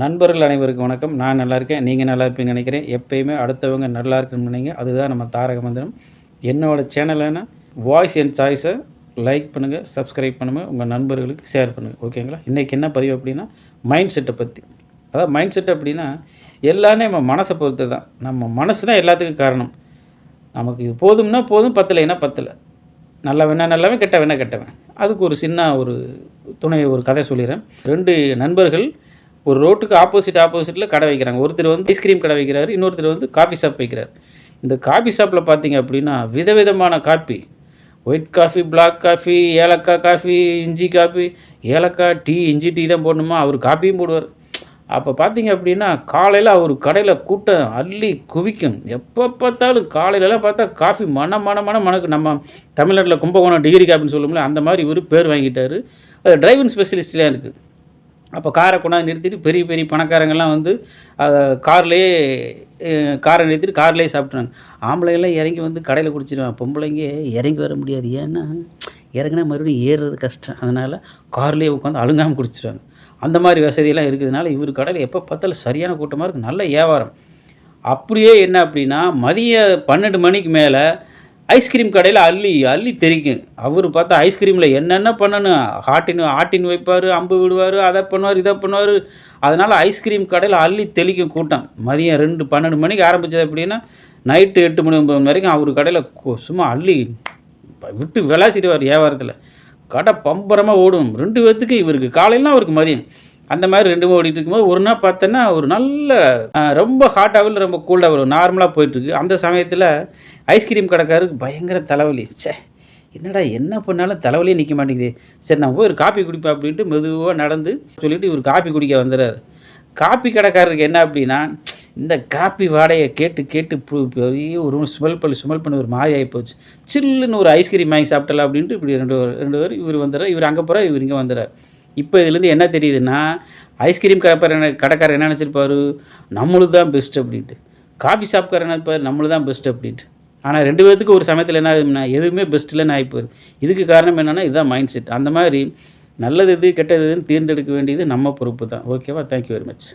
நண்பர்கள் அனைவருக்கும் வணக்கம். நான் நல்லா இருக்கேன், நீங்கள் நல்லா இருப்பீங்கன்னு நினைக்கிறேன். எப்பயுமே அடுத்தவங்க நல்லா இருக்குன்னு நினைங்க, அதுதான் நம்ம தாரக மந்திரம். என்னோடய சேனலான வாய்ஸ் அண்ட் சாய்ஸை லைக் பண்ணுங்கள், சப்ஸ்கிரைப் பண்ணுங்கள், உங்கள் நண்பர்களுக்கு ஷேர் பண்ணுங்கள். ஓகேங்களா? இன்றைக்கி என்ன பதிவு அப்படின்னா மைண்ட் செட்டை பற்றி. அதாவது மைண்ட் செட் அப்படின்னா எல்லாமே நம்ம மனசை பொறுத்து தான். நம்ம மனசு தான் எல்லாத்துக்கும் காரணம். நமக்கு இது போதும்னா போதும், பத்தலைன்னா பத்தலை. நல்ல வேணா நல்லவன், கெட்ட வேணா கெட்டவன். அதுக்கு ஒரு சின்ன ஒரு கதை சொல்லிடுறேன். 2 நண்பர்கள் ஒரு ரோட்டுக்கு ஆப்போசிட்டில் கடை வைக்கிறாங்க. ஒருத்தர் ஐஸ்கிரீம் கடை வைக்கிறாரு, இன்னொருத்தர் காஃபி ஷாப் வைக்கிறார். இந்த காஃபி ஷாப்பில் பார்த்தீங்க அப்படின்னா விதவிதமான coffee, white coffee, black coffee, ஏலக்காய் காஃபி, இஞ்சி காஃபி, ஏலக்காய் டீ, இஞ்சி டீ தான் போடணுமா, அவர் காஃபியும் போடுவார். அப்போ பார்த்தீங்க அப்படின்னா காலையில் அவர் கடையில் கூட்டம் அள்ளி குவிக்கும். எப்போ பார்த்தாலும் காலையிலலாம் பார்த்தா காஃபி மணக்கு. நம்ம தமிழ்நாட்டில் கும்பகோணம் டிகிரி காஃபின்னு சொல்லுவோம்ல, அந்த மாதிரி இவர் பேர் வாங்கிட்டார். அது டிரைவிங் ஸ்பெஷலிஸ்ட்லாம் இருக்குது. அப்போ காரை கொண்டாந்து நிறுத்திட்டு பெரிய பெரிய பணக்காரங்கள்லாம் காரை நிறுத்திட்டு கார்லேயே சாப்பிட்றாங்க. ஆம்பளைங்கள்லாம் இறங்கி கடையில் குடிச்சிடுவாங்க. பொம்பளைங்க இறங்கி வர முடியாது, ஏன்னா இறங்கினா மறுபடியும் ஏறுறது கஷ்டம். அதனால் கார்லேயே உட்காந்து அழுங்காமல் குடிச்சிடுவாங்க. அந்த மாதிரி வசதியெல்லாம் இருக்கிறதுனால இவர் கடையில் எப்போ பார்த்தாலும் சரியான கூட்டமாக இருக்குது, நல்ல வியாபாரம். அப்படியே என்ன அப்படின்னா மதியம் 12 மணிக்கு மேலே ஐஸ்கிரீம் கடையில் அள்ளி தெரிக்கும். அவர் பார்த்தா ஐஸ்கிரீமில் என்னென்ன பண்ணணும், ஆட்டின் வைப்பார், அம்பு விடுவார், அதை பண்ணுவார், இதை பண்ணுவார். அதனால் ஐஸ்கிரீம் கடையில் அள்ளி தெளிக்கும் கூட்டம். மதியம் 12 மணிக்கு ஆரம்பித்தது அப்படின்னா நைட்டு 8 மணி 9 மணி வரைக்கும் அவர் கடையில் சும்மா அள்ளி விட்டு விளாசிடுவார். வியாபாரத்தில் கடை பம்பரமாக ஓடும். 2 பேர்த்துக்கு இவருக்கு காலையிலாம் அவருக்கு மதியம். அந்த மாதிரி 2 ஓடிட்டு இருக்கும்போது ஒரு நாள் பார்த்தோன்னா ஒரு நல்ல ரொம்ப ஹாட்டாகவும் ரொம்ப கூல்டாகவும் நார்மலாக போயிட்டுருக்கு. அந்த சமயத்தில் ஐஸ்கிரீம் கடைக்காருக்கு பயங்கர தலைவலி. என்னடா என்ன பண்ணாலும் தலைவலியே நிற்க மாட்டேங்குது. சரி நான் போய் ஒரு காப்பி குடிப்பேன் அப்படின்ட்டு மெதுவாக நடந்து சொல்லிவிட்டு இவர் காப்பி குடிக்க வந்துடுறாரு. காப்பி கடைக்காரருக்கு என்ன அப்படின்னா இந்த காப்பி வாடையை கேட்டு பெரிய ஒரு ஸ்மெல் பண்ணி ஒரு மாதிரி ஆகிப்போச்சு. சில்லுன்னு ஒரு ஐஸ்கிரீம் வாங்கி சாப்பிட்டலாம் அப்படின்ட்டு இப்படி ரெண்டு பேர் இவர் வந்துடுறார். இவர் அங்கே போகிறார், இவர் இங்கே வந்துடுறார். இப்போ இதுலேருந்து என்ன தெரியுதுன்னா ஐஸ்கிரீம் கடைக்காரர் என்ன நினச்சிருப்பார், நம்மளுக்கு தான் பெஸ்ட் அப்படின்ட்டு. காஃபி ஷாப்காரர் என்ன இருப்பார், நம்மளுக்கு தான் பெஸ்ட் அப்படின்ட்டு. ஆனால் 2 பேர்த்துக்கு ஒரு சமயத்தில் என்ன ஆகுதுன்னா எதுவுமே பெஸ்ட் இல்லைன்னு ஆகிப்போகுது. இதுக்கு காரணம் என்னென்னா இதுதான் மைண்ட் செட். அந்த மாதிரி நல்லது எது கெட்டது எதுன்னு தேர்ந்தெடுக்க வேண்டியது நம்ம பொறுப்பு தான். ஓகேவா? Thank you very much.